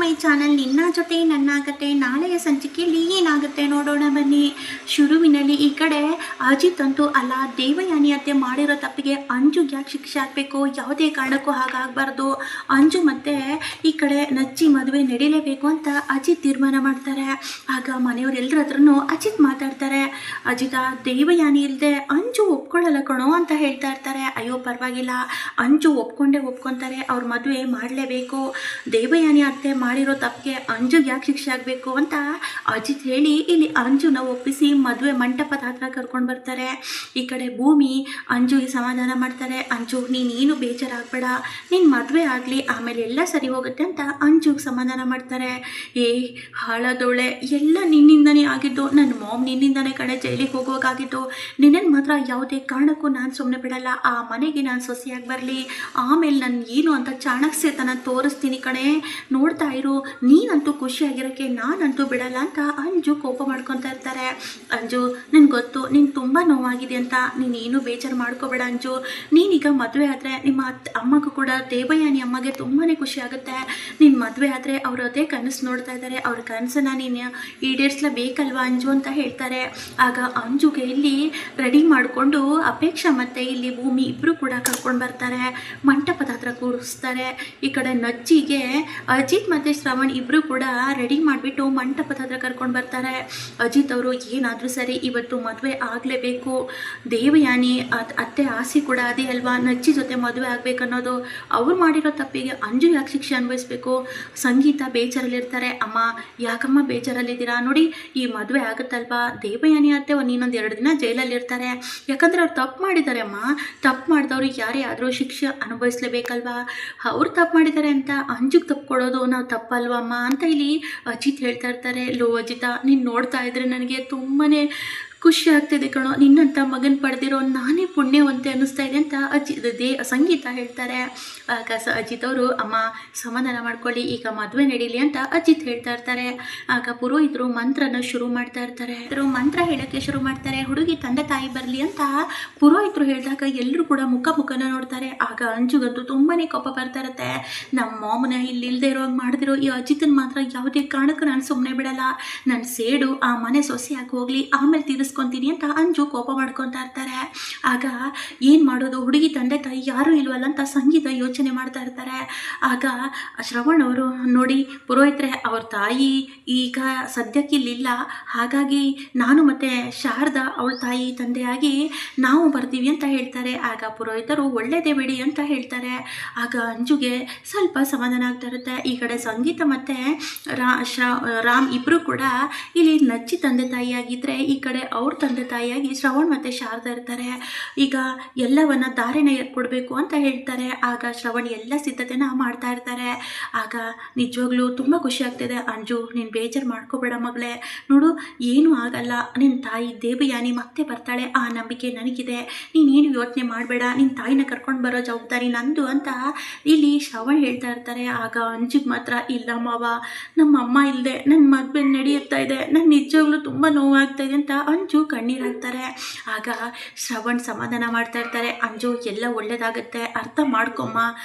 My channel ನಿನ್ನ ಜೊತೆ ನನ್ನ ಕತೆ. ನಾಳೆಯ ಸಂಚಿಕೆಯಲ್ಲಿ ಏನಾಗುತ್ತೆ ನೋಡೋಣ ಬನ್ನಿ. ಶುರುವಿನಲ್ಲಿ ಈ ಕಡೆ ಅಜಿತ್ ಅಂತೂ ಅಲ್ಲ, ದೇವಯಾನಿ ಅತ್ತೆ ಮಾಡಿರೋ ತಪ್ಪಿಗೆ ಅಂಜುಗೆ ಯಾಕೆ ಶಿಕ್ಷೆ ಆಗಬೇಕು, ಯಾವುದೇ ಕಾರಣಕ್ಕೂ ಹಾಗಾಗಬಾರ್ದು, ಅಂಜು ಮತ್ತೆ ಈ ಕಡೆ ನಚ್ಚಿ ಮದುವೆ ನಡೀಲೇಬೇಕು ಅಂತ ಅಜಿತ್ ತೀರ್ಮಾನ ಮಾಡ್ತಾರೆ. ಆಗ ಮನೆಯವರೆಲ್ಲರ ಹತ್ರನೂ ಅಜಿತ್ ಮಾತಾಡ್ತಾರೆ. ಅಜಿತ, ದೇವಯಾನಿ ಇಲ್ಲದೆ ಅಂಜು ಒಪ್ಕೊಳ್ಳಲ್ಲ ಕಣೋ ಅಂತ ಹೇಳ್ತಾ ಇರ್ತಾರೆ. ಅಯ್ಯೋ ಪರವಾಗಿಲ್ಲ, ಅಂಜು ಒಪ್ಕೊಂತಾರೆ, ಅವ್ರ ಮದುವೆ ಮಾಡಲೇಬೇಕು, ದೇವಯಾನಿ ಅತ್ತೆ ಮಾಡಿರೋ ತಪ್ಪಿಗೆ ಅಂಜುಗೆ ಯಾಕೆ ಶಿಕ್ಷೆ ಆಗಬೇಕು ಅಂತ ಅಜಿತ್ ಹೇಳಿ ಇಲ್ಲಿ ಅಂಜುನ ಒಪ್ಪಿಸಿ ಮದುವೆ ಮಂಟಪದ ಹತ್ರ ಕರ್ಕೊಂಡು ಬರ್ತಾರೆ. ಈ ಕಡೆ ಭೂಮಿ ಅಂಜುಗೆ ಸಮಾಧಾನ ಮಾಡ್ತಾರೆ. ಅಂಜು, ನೀನು ಬೇಜಾರಾಗಬೇಡ, ನಿನ್ನ ಮದುವೆ ಆಗಲಿ, ಆಮೇಲೆ ಎಲ್ಲ ಸರಿ ಹೋಗುತ್ತೆ ಅಂತ ಅಂಜುಗೆ ಸಮಾಧಾನ ಮಾಡ್ತಾರೆ. ಹಾಳದೋಳೆ, ಎಲ್ಲ ನಿನ್ನಿಂದನೇ ಆಗಿದ್ದು, ನನ್ನ ಮಾಮ್ ನಿನ್ನಿಂದನೇ ಕಡೆ ಜೈಲಿಗೆ ಹೋಗುವಾಗಾಗಿದ್ದು, ನಿನ್ನನ್ನು ಮಾತ್ರ ಯಾವುದೇ ಕಾರಣಕ್ಕೂ ನಾನು ಸುಮ್ಮನೆ ಬಿಡಲ್ಲ, ಆ ಮನೆಗೆ ನಾನು ಸೊಸೆಯಾಗಿ ಬರಲಿ, ಆಮೇಲೆ ನಾನು ಏನು ಅಂತ ಚಾಣಕ್ಯತನ ತೋರಿಸ್ತೀನಿ ಕಣೆ, ನೋಡ್ತಾ ಇರು, ನೀನಂತೂ ಖುಷಿಯಾಗಿರೋಕ್ಕೆ ನಾನಂತೂ ಬಿಡಲ್ಲ ಅಂತ ಅಂಜು ಕೋಪ ಮಾಡ್ಕೊತಾ ಇರ್ತಾರೆ. ಅಂಜು, ನನಗೆ ಗೊತ್ತು ನೀನು ತುಂಬ ನೋವಾಗಿದೆ ಅಂತ, ನೀನೇನು ಬೇಜಾರು ಮಾಡ್ಕೋಬೇಡ ಅಂಜು, ನೀನೀಗ ಮದುವೆ ಆದರೆ ನಿಮ್ಮ ಅಮ್ಮಗೂ ಕೂಡ, ದೇವಯಾನಿ ಅಮ್ಮಗೆ ತುಂಬಾ ಖುಷಿ ಆಗುತ್ತೆ. ನಿನ್ನ ಮದುವೆ ಆದರೆ ಅವರು ಅದೇ ಕನಸು ನೋಡ್ತಾ ಇದ್ದಾರೆ, ಅವ್ರ ಕನಸನ್ನು ನೀನು ಈಡೇರಿಸಲೇಬೇಕಲ್ವಾ ಅಂಜು ಅಂತ ಹೇಳ್ತಾರೆ. ಆಗ ಅಂಜುಗೆ ಇಲ್ಲಿ ರೆಡಿ ಮಾಡಿಕೊಂಡು ಅಪೇಕ್ಷಾ ಮತ್ತು ಇಲ್ಲಿ ಭೂಮಿ ಇಬ್ಬರು ಕೂಡ ಕರ್ಕೊಂಡು ಬರ್ತಾರೆ, ಮಂಟಪದ ಹತ್ರ ಕೂರಿಸ್ತಾರೆ. ಈ ಕಡೆ ನಚ್ಚಿಗೆ ಅಜಿತ್ ಮತ್ತು ಶ್ರವಣ್ ಇಬ್ಬರು ಕೂಡ ರೆಡಿ ಮಾಡಿಬಿಟ್ಟು ಮಂಟಪದ ಹತ್ರ ಕರ್ಕೊಂಡು ಬರ್ತಾರೆ. ಅಜಿತ್ ಅವರು, ಏನಾದರೂ ಸರಿ ಇವತ್ತು ಮದುವೆ ಆಗಲೇಬೇಕು, ದೇವಯಾನಿ ಅತ್ತೆ ಆಸೆ ಕೂಡ ಅದೇ ಅಲ್ವಾ, ನಚ್ಚಿ ಜೊತೆ ಮದುವೆ ಆಗಬೇಕನ್ನೋದು, ಅವ್ರು ಮಾಡಿರೋ ತಪ್ಪಿಗೆ ಅಂಜು ಯಾಕೆ ಶಿಕ್ಷೆ ಅನುಭವಿಸ್ಬೇಕು. ಸಂಗೀತ ಬೇಜಾರಲ್ಲಿರ್ತಾರೆ. ಅಮ್ಮ, ಯಾಕಮ್ಮ ಬೇಜಾರಲ್ಲಿದ್ದೀರಾ, ನೋಡಿ ಈ ಮದುವೆ ಆಗುತ್ತಲ್ವಾ, ದೇವಯಾನಿ ಅತ್ತೆ ಇನ್ನೊಂದು 2 ದಿನ ಜೈಲಲ್ಲಿರ್ತಾರೆ, ಯಾಕಂದರೆ ಅವ್ರು ತಪ್ಪು ಮಾಡಿದ್ದಾರೆ ಅಮ್ಮ, ತಪ್ಪು ಮಾಡಿದವರು ಯಾರೇ ಆದರೂ ಶಿಕ್ಷೆ ಅನುಭವಿಸ್ಲೇಬೇಕಲ್ವಾ, ಅವ್ರು ತಪ್ಪು ಮಾಡಿದ್ದಾರೆ ಅಂತ ಅಂಜುಗೆ ತಪ್ಪು ಕೊಡೋದು ನಾವು ತಪ್ಪಲ್ವಮ್ಮ ಅಂತ ಇಲ್ಲಿ ಅಜಿತ್ ಹೇಳ್ತಾ ಇರ್ತಾರೆ. ಲೋ ಅಜಿತ, ನೀನು ನೋಡ್ತಾ ಇದ್ರೆ ನನಗೆ ತುಂಬಾ ಖುಷಿ ಆಗ್ತಿದೆ ಕಣೋ, ನಿನ್ನಂಥ ಮಗನ ಪಡೆದಿರೋ ನಾನೇ ಪುಣ್ಯವಂತೆ ಅನ್ನಿಸ್ತಾ ಇದೆ ಅಂತ ಸಂಗೀತ ಹೇಳ್ತಾರೆ. ಆಗ ಅಜಿತ್ ಅವರು, ಅಮ್ಮ ಸಮಾಧಾನ ಮಾಡ್ಕೊಳ್ಳಿ, ಈಗ ಮದುವೆ ನಡೀಲಿ ಅಂತ ಅಜಿತ್ ಹೇಳ್ತಾ ಇರ್ತಾರೆ. ಆಗ ಪುರೋಹಿತರು ಮಂತ್ರನ ಶುರು ಮಾಡ್ತಾ ಇರ್ತಾರೆ. ಮಂತ್ರ ಹೇಳೋಕ್ಕೆ ಶುರು ಮಾಡ್ತಾರೆ. ಹುಡುಗಿ ತಂದೆ ತಾಯಿ ಬರಲಿ ಅಂತ ಪುರೋಹಿತರು ಹೇಳಿದಾಗ ಎಲ್ಲರೂ ಕೂಡ ಮುಖನ ನೋಡ್ತಾರೆ. ಆಗ ಅಂಜುಗಂತೂ ತುಂಬಾ ಕೋಪ ಬರ್ತಾ ಇರುತ್ತೆ. ನಮ್ಮ ಮಾಮನ ಇಲ್ಲದೆ ಇರೋ ಮಾಡಿದಿರೋ ಈ ಅಜಿತನ ಮಾತ್ರ ಯಾವುದೇ ಕಾರಣಕ್ಕೂ ನಾನು ಸುಮ್ಮನೆ ಬಿಡಲ್ಲ, ನನ್ನ ಸೇಡು ಆ ಮನೆ ಸೊಸೆಯಾಗಿ ಹೋಗಲಿ, ಆಮೇಲೆ ತೀರಿಸ್ಕೊತೀನಿ ಅಂತ ಅಂಜು ಕೋಪ ಮಾಡ್ಕೊತಾ ಇರ್ತಾರೆ. ಆಗ ಏನು ಮಾಡೋದು, ಹುಡುಗಿ ತಂದೆ ತಾಯಿ ಯಾರೂ ಇಲ್ವಲ್ಲ ಅಂತ ಸಂಗೀತ ಯೋಚನೆ ಮಾಡ್ತಾ ಇರ್ತಾರೆ. ಆಗ ಶ್ರವಣ್ ಅವರು, ನೋಡಿ ಪುರೋಹಿತರೆ, ಅವ್ರ ತಾಯಿ ಈಗ ಸದ್ಯಕ್ಕೆ ಇಲ್ಲಿಲ್ಲ, ಹಾಗಾಗಿ ನಾನು ಮತ್ತು ಶಾರದಾ ಅವಳ ತಾಯಿ ತಂದೆಯಾಗಿ ನಾವು ಬರ್ತೀವಿ ಅಂತ ಹೇಳ್ತಾರೆ. ಆಗ ಪುರೋಹಿತರು, ಒಳ್ಳೆಯದೇ ಬಿಡಿ ಅಂತ ಹೇಳ್ತಾರೆ. ಆಗ ಅಂಜುಗೆ ಸ್ವಲ್ಪ ಸಮಾಧಾನ ಆಗ್ತಾ ಇರುತ್ತೆ. ಈ ಕಡೆ ಸಂಗೀತ ಮತ್ತು ರಾಮ್ ಇಬ್ಬರು ಕೂಡ ಇಲ್ಲಿ ನಚ್ಚಿ ತಂದೆ ತಾಯಿಯಾಗಿದ್ದರೆ, ಈ ಕಡೆ ಅವ್ರ ತಂದೆ ತಾಯಿಯಾಗಿ ಶ್ರವಣ್ ಮತ್ತು ಶಾರದಾ ಇರ್ತಾರೆ. ಈಗ ಎಲ್ಲವನ್ನ ದಾರಿನ ಕೊಡಬೇಕು ಅಂತ ಹೇಳ್ತಾರೆ. ಆಗ ಶ್ರವಣ್ ಎಲ್ಲ ಸಿದ್ಧತೆನ ಮಾಡ್ತಾ ಇರ್ತಾರೆ. ಆಗ ನಿಜವಾಗ್ಲೂ ತುಂಬ ಖುಷಿ ಆಗ್ತಿದೆ. ಅಂಜು, ನೀನು ಬೇಜಾರು ಮಾಡ್ಕೋಬೇಡ ಮಗಳೇ, ನೋಡು ಏನೂ ಆಗಲ್ಲ, ನಿನ್ನ ತಾಯಿ ದೇವಯಾನಿ ಮತ್ತೆ ಬರ್ತಾಳೆ, ಆ ನಂಬಿಕೆ ನನಗಿದೆ, ನೀನೇನು ಯೋಚನೆ ಮಾಡಬೇಡ, ನಿನ್ನ ತಾಯಿನ ಕರ್ಕೊಂಡು ಬರೋ ಜವಾಬ್ದಾರಿ ನಂದು ಅಂತ ಇಲ್ಲಿ ಶ್ರವಣ್ ಹೇಳ್ತಾ ಇರ್ತಾರೆ. ಆಗ ಅಂಜಿಗೆ ಮಾತ್ರ, ಇಲ್ಲ ಮಾವ, ನಮ್ಮ ಅಮ್ಮ ಇಲ್ಲದೆ ನನ್ನ ಮದುವೆ ನಡೆಯುತ್ತಾ ಇದೆ, ನಾನು ನಿಜವಾಗ್ಲೂ ತುಂಬ ನೋವಾಗ್ತಾ ಇದೆ ಅಂತ ಅಂಜು ಕಣ್ಣೀರಾಗ್ತಾರೆ. ಆಗ ಶ್ರವಣ್ ಸಮಾಧಾನ ಮಾಡ್ತಾ ಇರ್ತಾರೆ. ಅಂಜು, ಎಲ್ಲ ಒಳ್ಳೇದಾಗುತ್ತೆ, ಅರ್ಥ ಮಾಡ್ಕೊಮ್ಮ,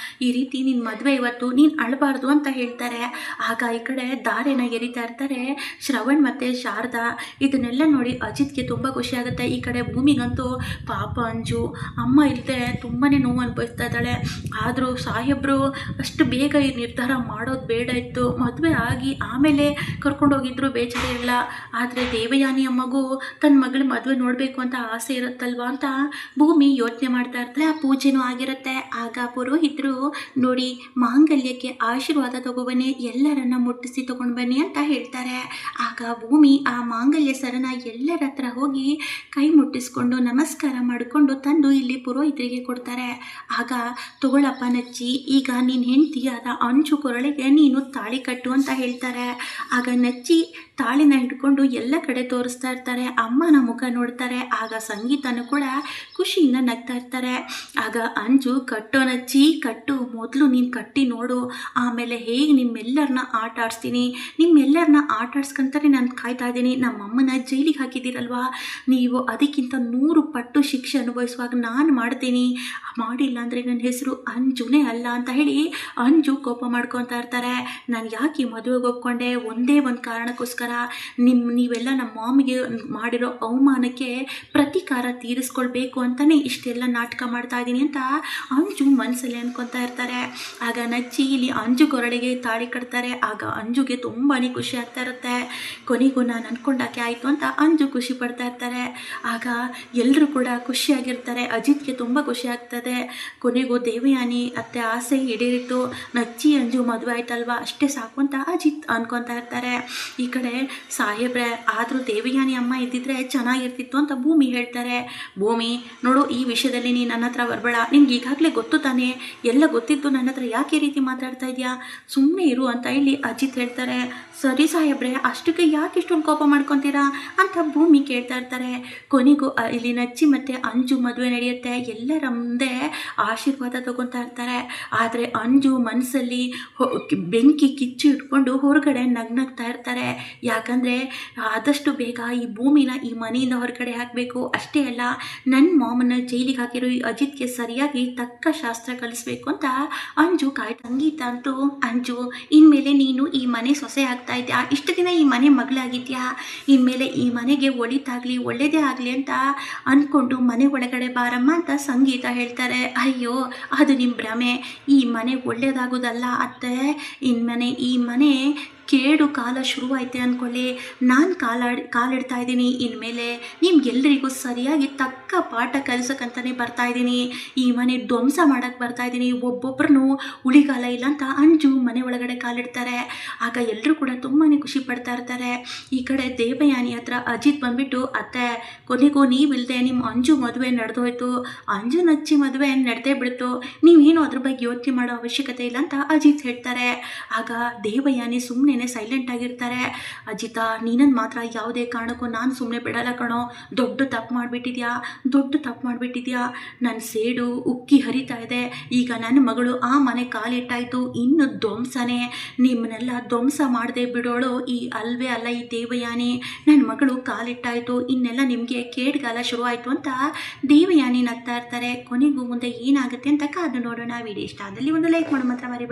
ಈ ರೀತಿ ನಿನ್ನ ಮದುವೆ ಇವತ್ತು, ನೀನು ಅಳಬಾರ್ದು ಅಂತ ಹೇಳ್ತಾರೆ. ಆಗ ಈ ಕಡೆ ದಾರೆನ ಎರಿತಾ ಇರ್ತಾರೆ ಶ್ರವಣ್ ಮತ್ತು ಶಾರದಾ. ಇದನ್ನೆಲ್ಲ ನೋಡಿ ಅಜಿತ್ಗೆ ತುಂಬ ಖುಷಿ ಆಗುತ್ತೆ. ಈ ಕಡೆ ಭೂಮಿಗಂತೂ, ಪಾಪ ಅಂಜು, ಅಮ್ಮ ಇಲ್ಲದೆ ತುಂಬಾ ನೋವು ಅನುಭವಿಸ್ತಾ ಇದ್ದಾಳೆ, ಆದರೂ ಸಾಹೇಬರು ಅಷ್ಟು ಬೇಗ ಈ ನಿರ್ಧಾರ ಮಾಡೋದು ಬೇಡ ಇತ್ತು, ಮದುವೆ ಆಗಿ ಆಮೇಲೆ ಕರ್ಕೊಂಡೋಗಿದ್ರು ಬೇಜಾರಿಲ್ಲ, ಆದರೆ ದೇವಯಾನಿ ಅಮ್ಮಗೂ ತನ್ನ ಮಗಳ ಮದುವೆ ನೋಡಬೇಕು ಅಂತ ಆಸೆ ಇರುತ್ತಲ್ವ ಅಂತ ಭೂಮಿ ಯೋಚನೆ ಮಾಡ್ತಾ ಇರ್ತಾರೆ. ಆ ಪೂಜೆನೂ ಆಗಿರುತ್ತೆ. ಆಗ ಪುರೋಹಿತರು, ನೋಡಿ ಮಾಂಗಲ್ಯಕ್ಕೆ ಆಶೀರ್ವಾದ ತಗೊಬನ್ನಿ, ಎಲ್ಲರನ್ನ ಮುಟ್ಟಿಸಿ ತಗೊಂಡು ಬನ್ನಿ ಅಂತ ಹೇಳ್ತಾರೆ. ಆಗ ಭೂಮಿ ಆ ಮಾಂಗಲ್ಯ ಸರನ ಎಲ್ಲರ ಹತ್ರ ಹೋಗಿ ಕೈ ಮುಟ್ಟಿಸ್ಕೊಂಡು ನಮಸ್ಕಾರ ಮಾಡಿಕೊಂಡು ತಂದು ಇಲ್ಲಿ ಪುರೋಹಿತರಿಗೆ ಕೊಡ್ತಾರೆ. ಆಗ ತಗೊಳಪ್ಪ ನಚ್ಚಿ, ಈಗ ನೀನು ಹೆಂಡತಿಯಾದ ಅಂಜು ಕೊರಳಿಗೆ ನೀನು ತಾಳಿ ಕಟ್ಟು ಅಂತ ಹೇಳ್ತಾರೆ. ಆಗ ನಚ್ಚಿ ತಾಳಿನ ಹಿಡ್ಕೊಂಡು ಎಲ್ಲ ಕಡೆ ತೋರಿಸ್ತಾ ಇರ್ತಾರೆ. ಅಮ್ಮ ಅಮ್ಮನ ಮುಖ ನೋಡ್ತಾರೆ. ಆಗ ಸಂಗೀತನೂ ಕೂಡ ಖುಷಿಯಿಂದ ನಗ್ತಾ ಇರ್ತಾರೆ. ಆಗ ಅಂಜು, ಕಟ್ಟೋನಜ್ಜಿ ಕಟ್ಟು, ಮೊದಲು ನೀನು ಕಟ್ಟಿ ನೋಡು, ಆಮೇಲೆ ಹೇಗೆ ನಿಮ್ಮೆಲ್ಲರನ್ನ ಆಟ ಆಡಿಸ್ತೀನಿ, ನಿಮ್ಮೆಲ್ಲರನ್ನ ಆಟ ಆಡ್ಸ್ಕೊಂತಾರೆ ನಾನು ಕಾಯ್ತಾ ಇದ್ದೀನಿ. ನಮ್ಮಮ್ಮನ ಜೈಲಿಗೆ ಹಾಕಿದ್ದೀರಲ್ವಾ, ನೀವು ಅದಕ್ಕಿಂತ 100 ಪಟ್ಟು ಶಿಕ್ಷೆ ಅನುಭವಿಸುವಾಗ ನಾನು ಮಾಡ್ತೀನಿ, ಮಾಡಿಲ್ಲ ಅಂದರೆ ನನ್ನ ಹೆಸರು ಅಂಜುನೇ ಅಲ್ಲ ಅಂತ ಹೇಳಿ ಅಂಜು ಕೋಪ ಮಾಡ್ಕೊತಾ ಇರ್ತಾರೆ. ನಾನು ಯಾಕೆ ಈ ಮದುವೆಗೆ ಒಪ್ಕೊಂಡೆ, ಒಂದೇ ಒಂದು ಕಾರಣಕ್ಕೋಸ್ಕರ ನೀವೆಲ್ಲ ನಮ್ಮ ಮಾಮಿಗೆ ಮಾಡಿರೋ ಅವಮಾನಕ್ಕೆ ಪ್ರತೀಕಾರ ತೀರಿಸ್ಕೊಳ್ಬೇಕು ಅಂತಲೇ ಇಷ್ಟೆಲ್ಲ ನಾಟಕ ಮಾಡ್ತಾ ಇದ್ದೀನಿ ಅಂತ ಅಂಜು ಮನಸ್ಸಲ್ಲಿ ಅನ್ಕೊತಾ ಇರ್ತಾರೆ. ಆಗ ನಚ್ಚಿ ಇಲ್ಲಿ ಅಂಜು ಕೊರಳಿಗೆ ತಾಳಿ ಕಟ್ತಾರೆ. ಆಗ ಅಂಜುಗೆ ತುಂಬಾ ಖುಷಿ ಆಗ್ತಾ ಇರುತ್ತೆ. ಕೊನೆಗೂ ನಾನು ಅನ್ಕೊಂಡಾಕೆ ಆಯಿತು ಅಂತ ಅಂಜು ಖುಷಿ ಪಡ್ತಾ ಇರ್ತಾರೆ. ಆಗ ಎಲ್ಲರೂ ಕೂಡ ಖುಷಿಯಾಗಿರ್ತಾರೆ. ಅಜಿತ್ಗೆ ತುಂಬ ಖುಷಿ ಆಗ್ತದೆ. ಕೊನೆಗೂ ದೇವಯಾನಿ ಅತ್ತೆ ಆಸೆ ಈಡೇರಿತು, ನಚ್ಚಿ ಅಂಜು ಮದುವೆ ಆಯ್ತಲ್ವಾ ಅಷ್ಟೇ ಸಾಕು ಅಂತ ಅಜಿತ್ ಅನ್ಕೊತಾ ಇರ್ತಾರೆ. ಈ ಕಡೆ ಸಾಹೇಬ್ರೆ, ಆದರೂ ದೇವಯಾನಿ ಅಮ್ಮ ಇದ್ದಿದ್ರೆ ಚೆನ್ನಾಗಿರ್ತಿತ್ತು ಅಂತ ಭೂಮಿ ಹೇಳ್ತಾರೆ. ಭೂಮಿ ನೋಡು, ಈ ವಿಷಯದಲ್ಲಿ ನೀನು ನನ್ನ ಹತ್ರ ಬರಬೇಡ, ನಿನ್ಗೆ ಈಗಾಗಲೇ ಗೊತ್ತು ತಾನೇ, ಎಲ್ಲ ಗೊತ್ತಿದ್ದು ನನ್ನ ಹತ್ರ ಯಾಕೆ ಈ ರೀತಿ ಮಾತಾಡ್ತಾ ಇದೆಯಾ, ಸುಮ್ಮನೆ ಇರು ಅಂತ ಇಲ್ಲಿ ಅಜಿತ್ ಹೇಳ್ತಾರೆ. ಸರಿ ಸಾಹೇಬ್ರೆ, ಅಷ್ಟಕ್ಕೆ ಯಾಕೆ ಇಷ್ಟೊಂದು ಕೋಪ ಮಾಡ್ಕೊತೀರಾ ಅಂತ ಭೂಮಿ ಕೇಳ್ತಾ ಇರ್ತಾರೆ. ಕೊನೆಗೂ ಇಲ್ಲಿ ನಚ್ಚಿ ಮತ್ತು ಅಂಜು ಮದುವೆ ನಡೆಯುತ್ತೆ. ಎಲ್ಲರ ಮುಂದೆ ಆಶೀರ್ವಾದ ತಗೊತಾ ಇರ್ತಾರೆ. ಆದರೆ ಅಂಜು ಮನಸ್ಸಲ್ಲಿ ಬೆಂಕಿ ಕಿಚ್ಚು ಇಟ್ಕೊಂಡು ಹೊರಗಡೆ ನಗ್ನಗ್ತಾ ಇರ್ತಾರೆ. ಯಾಕಂದರೆ ಆದಷ್ಟು ಬೇಗ ಈ ಭೂಮಿನ ಈ ಮನೆಯಿಂದ ಹೊರಗಡೆ ಹಾಕಬೇಕು, ಅಷ್ಟೇ ಅಲ್ಲ ನನ್ನ ಮಾಮನ ಜೈಲಿಗೆ ಹಾಕಿರೋ ಈ ಅಜಿತ್ಗೆ ಸರಿಯಾಗಿ ತಕ್ಕ ಶಾಸ್ತ್ರ ಕಲಿಸ್ಬೇಕು ಅಂತ ಅಂಜು ಸಂಗೀತ ಅಂತೂ, ಅಂಜು ಇನ್ಮೇಲೆ ನೀನು ಈ ಮನೆ ಸೊಸೆ ಆಗ್ತಾ ಇದೆಯಾ, ಇಷ್ಟು ದಿನ ಈ ಮನೆ ಮಗಳಾಗಿದ್ಯಾ, ಇನ್ಮೇಲೆ ಈ ಮನೆಗೆ ಒಳಿತಾಗಲಿ ಒಳ್ಳೆಯದೇ ಆಗಲಿ ಅಂತ ಅಂದ್ಕೊಂಡು ಮನೆ ಒಳಗಡೆ ಬಾರಮ್ಮ ಅಂತ ಸಂಗೀತ ಹೇಳ್ತಾರೆ. ಅಯ್ಯೋ, ಅದು ನಿಮ್ಮ ಭ್ರಮೆ, ಈ ಮನೆ ಒಳ್ಳೆಯದಾಗೋದಲ್ಲ ಅತ್ತೆ, ಈ ಮನೆ ಕೇಡು ಕಾಲ ಶುರುವಾಯ್ತೆ ಅಂದ್ಕೊಳ್ಳಿ. ನಾನು ಕಾಲಿಡ್ತಾ ಇದ್ದೀನಿ, ಇನ್ಮೇಲೆ ನಿಮ್ಗೆಲ್ಲರಿಗೂ ಸರಿಯಾಗಿ ತಕ್ಕ ಪಾಠ ಕಲಿಸೋಕ್ಕಂತಲೇ ಬರ್ತಾ ಇದ್ದೀನಿ, ಈ ಮನೆ ಧ್ವಂಸ ಮಾಡೋಕ್ಕೆ ಬರ್ತಾ ಇದ್ದೀನಿ, ಒಬ್ಬೊಬ್ಬರನ್ನು ಉಳಿಗಾಲ ಇಲ್ಲ ಅಂತ ಅಂಜು ಮನೆ ಒಳಗಡೆ ಕಾಲಿಡ್ತಾರೆ. ಆಗ ಎಲ್ಲರೂ ಕೂಡ ತುಂಬಾ ಖುಷಿ ಪಡ್ತಾ ಇರ್ತಾರೆ. ಈ ಕಡೆ ದೇವಯಾನಿ ಹತ್ರ ಅಜಿತ್ ಬಂದ್ಬಿಟ್ಟು, ಅತ್ತೆ ಕೊನೆಗೂ ನೀವಿಲ್ಲದೆ ನಿಮ್ಮ ಅಂಜು ಮದುವೆ ನಡೆದೋಯ್ತು, ಅಂಜು ನಚ್ಚಿ ಮದುವೆ ನಡೆದೇ ಬಿಡ್ತು, ನೀವೇನು ಅದ್ರ ಬಗ್ಗೆ ಯೋಚನೆ ಮಾಡೋ ಅವಶ್ಯಕತೆ ಇಲ್ಲ ಅಂತ ಅಜಿತ್ ಹೇಳ್ತಾರೆ. ಆಗ ದೇವಯಾನಿ ಸುಮ್ಮನೆ ಸೈಲೆಂಟ್ ಆಗಿರ್ತಾರೆ. ಅಜಿತ, ನೀನನ್ನು ಮಾತ್ರ ಯಾವುದೇ ಕಾರಣಕ್ಕೂ ನಾನು ಸುಮ್ಮನೆ ಬಿಡಲ್ಲ ಕಣೋ, ದೊಡ್ಡ ತಪ್ಪು ಮಾಡಿಬಿಟ್ಟಿದ್ಯಾ, ನನ್ನ ಸೇಡು ಉಕ್ಕಿ ಹರಿತಾ ಇದೆ, ಈಗ ನನ್ನ ಮಗಳು ಆ ಮನೆ ಕಾಲಿಟ್ಟಾಯಿತು, ಇನ್ನು ಧ್ವಂಸನೇ, ನಿಮ್ಮನ್ನೆಲ್ಲ ಧ್ವಂಸ ಮಾಡದೆ ಬಿಡೋಳು ಈ ಅಲ್ವೇ ಅಲ್ಲ ಈ ದೇವಯಾನಿ, ನನ್ನ ಮಗಳು ಕಾಲಿಟ್ಟಾಯಿತು, ಇನ್ನೆಲ್ಲ ನಿಮಗೆ ಕೇಡ್ಗಾಲ ಶುರುವಾಯಿತು ಅಂತ ದೇವಯಾನಿ ನಗ್ತಾ ಇರ್ತಾರೆ. ಕೊನೆಗೂ ಮುಂದೆ ಏನಾಗುತ್ತೆ ಅಂತ ಕಾದು ನೋಡೋಣ. ವಿಡಿಯೋ ಇಷ್ಟ ಆದಲ್ಲಿ ಒಂದು ಲೈಕ್ ಮಾಡೋ ಮಾತ್ರ ಮರಿಬೇಡಿ.